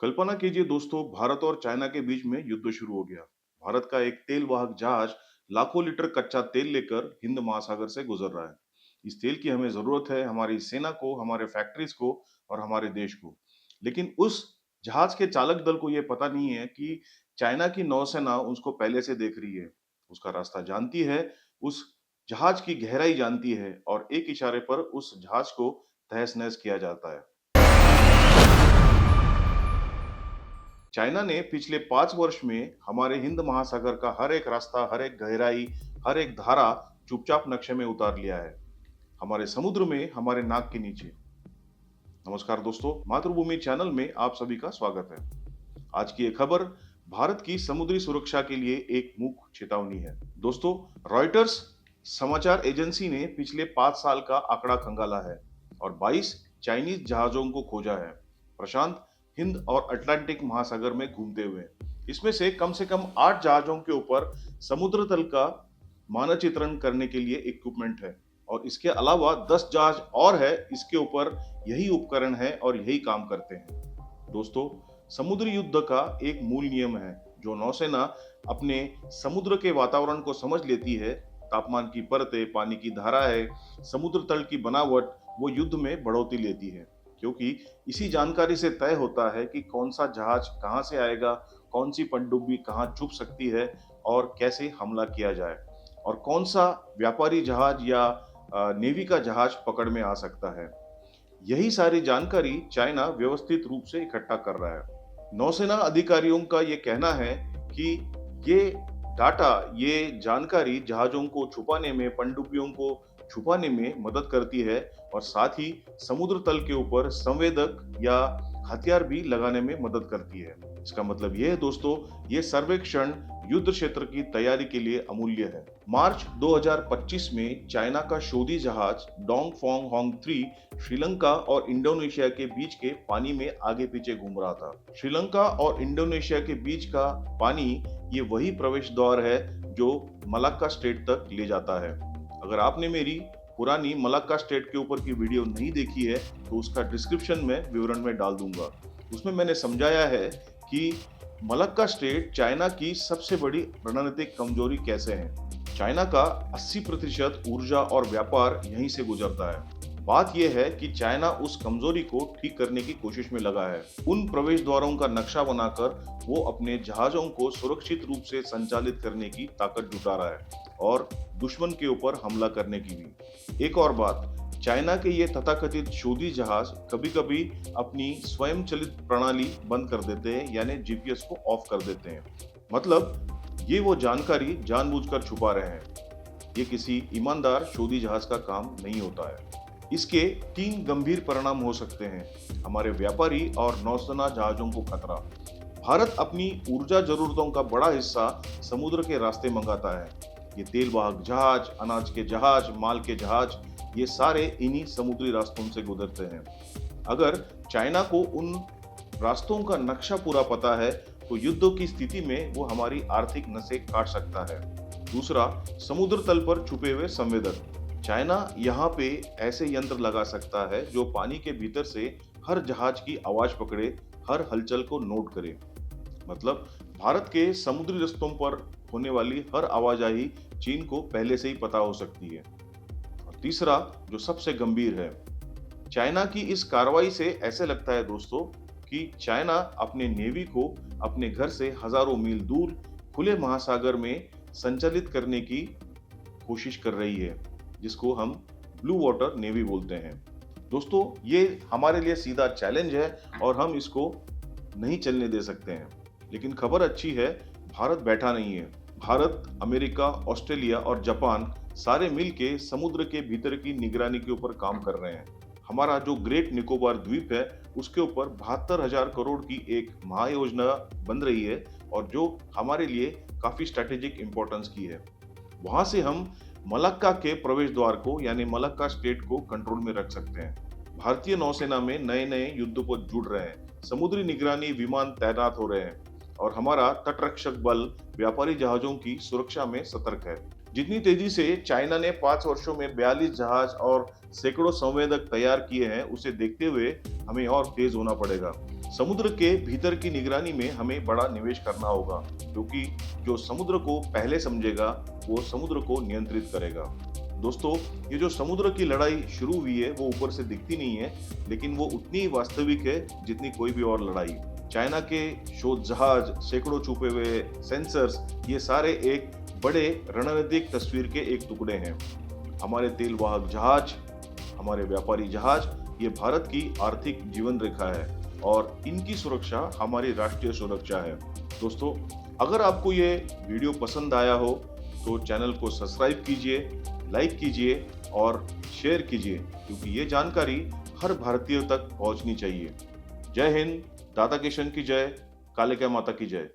कल्पना कीजिए दोस्तों, भारत और चाइना के बीच में युद्ध शुरू हो गया। भारत का एक तेल वाहक जहाज लाखों लीटर कच्चा तेल लेकर हिंद महासागर से गुजर रहा है। इस तेल की हमें जरूरत है, हमारी सेना को, हमारे फैक्ट्रीज को और हमारे देश को। लेकिन उस जहाज के चालक दल को यह पता नहीं है कि चाइना की नौसेना उसको पहले से देख रही है, उसका रास्ता जानती है, उस जहाज की गहराई जानती है और एक इशारे पर उस जहाज को तहस नहस किया जाता है। चाइना ने पिछले 5 वर्ष में हमारे हिंद महासागर का हर एक रास्ता, हर एक गहराई, हर एक धारा चुपचाप नक्शे में उतार लिया है। हमारे समुद्र में, हमारे नाक के नीचे। नमस्कार दोस्तों, मातृभूमि चैनल में आप सभी का स्वागत है। आज की ये खबर भारत की समुद्री सुरक्षा के लिए एक मुख्य चेतावनी है। दोस्तों, रॉयटर्स समाचार एजेंसी ने पिछले 5 साल का आंकड़ा खंगाला है और 22 चाइनीज जहाजों को खोजा है, प्रशांत, हिंद और अटलांटिक महासागर में घूमते हुए। इसमें से कम 8 जहाजों के ऊपर समुद्र तल का मानचित्रण करने के लिए इक्विपमेंट है और इसके अलावा 10 जहाज और है, इसके ऊपर यही उपकरण है और यही काम करते हैं। दोस्तों, समुद्री युद्ध का एक मूल नियम है, जो नौसेना अपने समुद्र के वातावरण को समझ लेती है, तापमान की परतें, पानी की धाराएं, समुद्र तल की बनावट, वो युद्ध में बढ़ोतरी लेती है, क्योंकि इसी जानकारी से तय होता है कि कौन सा जहाज कहां से आएगा, कौन सी पनडुब्बी कहां छुप सकती है और कैसे हमला किया जाए, और कौन सा व्यापारी जहाज या नेवी का जहाज पकड़ में आ सकता है। यही सारी जानकारी चाइना व्यवस्थित रूप से इकट्ठा कर रहा है। नौसेना अधिकारियों का ये कहना है कि ये डाटा, ये जानकारी जहाजों को छुपाने में, पनडुब्बियों को छुपाने में मदद करती है और साथ ही समुद्र तल के ऊपर संवेदक या हथियार भी लगाने में मदद करती है। इसका मतलब ये है दोस्तों, ये सर्वेक्षण युद्ध क्षेत्र की तैयारी के लिए अमूल्य है। मार्च 2025 में चाइना का शोधी जहाज डोंगफोंग होंग 3 श्रीलंका और इंडोनेशिया के बीच के पानी में आगे पीछे घूम रहा था। श्रीलंका और इंडोनेशिया के बीच का पानी, ये वही प्रवेश द्वार है जो मलाक्का स्टेट तक ले जाता है। अगर आपने मेरी पुरानी मलाक्का स्टेट के ऊपर की वीडियो नहीं देखी है तो उसका डिस्क्रिप्शन में विवरण में डाल दूंगा। उसमें मैंने समझाया है कि मलाक्का स्टेट चाइना की सबसे बड़ी रणनीतिक कमजोरी कैसे है। चाइना का 80% ऊर्जा और व्यापार यहीं से गुजरता है। बात यह है कि चाइना उस कमजोरी को ठीक करने की कोशिश में लगा है। उन प्रवेश द्वारों का नक्शा बनाकर वो अपने जहाजों को सुरक्षित रूप से संचालित करने की ताकत जुटा रहा है और दुश्मन के ऊपर हमला करने की भी। एक और बात, चाइना के ये तथाकथित शोधी जहाज कभी-कभी अपनी स्वयं चलित प्रणाली बंद कर देते हैं, यानी जीपीएस को ऑफ कर देते हैं। मतलब ये वो जानकारी जानबूझकर छुपा रहे हैं। ये किसी ईमानदार शोधी जहाज का काम नहीं होता है। इसके 3 गंभीर परिणाम हो सकते हैं: हमारे व्यापारी और नौसेना जहाजों को खतरा। भारत अपनी ऊर्जा जरूरतों का बड़ा हिस्सा समुद्र के रास्ते मंगाता है। ये तेल वाहक जहाज, अनाज के जहाज, माल के जहाज, ये सारे इन्हीं समुद्री रास्तों से गुजरते हैं। अगर चाइना को उन रास्तों का नक्शा पूरा पता है तो युद्ध की स्थिति में वो हमारी आर्थिक नसें काट सकता है। दूसरा, समुद्र तल पर छुपे हुए संवेदक। चाइना यहाँ पे ऐसे यंत्र लगा सकता है जो पानी के भीतर से हर जहाज की आवाज पकड़े, हर हलचल को नोट करे। मतलब भारत के समुद्री रास्तों पर होने वाली हर आवाजाही चीन को पहले से ही पता हो सकती है। और तीसरा, जो सबसे गंभीर है, चाइना की इस कार्रवाई से ऐसे लगता है दोस्तों कि चाइना अपने नेवी को अपने घर से हजारों मील दूर खुले महासागर में संचालित करने की कोशिश कर रही है, जिसको हम ब्लू वाटर नेवी बोलते हैं। दोस्तों, ये हमारे लिए सीधा चैलेंज है और हम इसको नहीं चलने दे सकते हैं। लेकिन खबर अच्छी है, भारत बैठा नहीं है। भारत, अमेरिका, ऑस्ट्रेलिया और जापान सारे मिलके समुद्र के भीतर की निगरानी के ऊपर काम कर रहे हैं। हमारा जो ग्रेट निकोबार द्वीप है, उसके ऊपर 72,000 करोड़ की एक महायोजना बन रही है और जो हमारे लिए काफी स्ट्रेटेजिक इंपॉर्टेंस की है। वहां से हम मलाक्का के प्रवेश द्वार को, यानी मलाक्का स्टेट को कंट्रोल में रख सकते हैं। भारतीय नौसेना में नए नए युद्धपोत जुड़ रहे हैं, समुद्री निगरानी विमान तैनात हो रहे हैं और हमारा तटरक्षक बल व्यापारी जहाजों की सुरक्षा में सतर्क है। जितनी तेजी से चाइना ने 5 वर्षों में 42 जहाज और सैकड़ों संवेदक तैयार किए हैं, उसे देखते हुए हमें और तेज होना पड़ेगा। समुद्र के भीतर की निगरानी में हमें बड़ा निवेश करना होगा, क्योंकि जो समुद्र को पहले समझेगा वो समुद्र को नियंत्रित करेगा। दोस्तों, ये जो समुद्र की लड़ाई शुरू हुई है वो ऊपर से दिखती नहीं है, लेकिन वो उतनी ही वास्तविक है जितनी कोई भी और लड़ाई। चाइना के शोध जहाज, सैकड़ों छुपे हुए सेंसर्स, ये सारे एक बड़े रणनीतिक तस्वीर के एक टुकड़े हैं। हमारे तेल वाहक जहाज, हमारे व्यापारी जहाज, ये भारत की आर्थिक जीवन रेखा है और इनकी सुरक्षा हमारी राष्ट्रीय सुरक्षा है। दोस्तों, अगर आपको ये वीडियो पसंद आया हो तो चैनल को सब्सक्राइब कीजिए, लाइक कीजिए और शेयर कीजिए, क्योंकि ये जानकारी हर भारतीय तक पहुंचनी चाहिए। जय हिंद, दादा किशन की जय, कालिका माता की जय।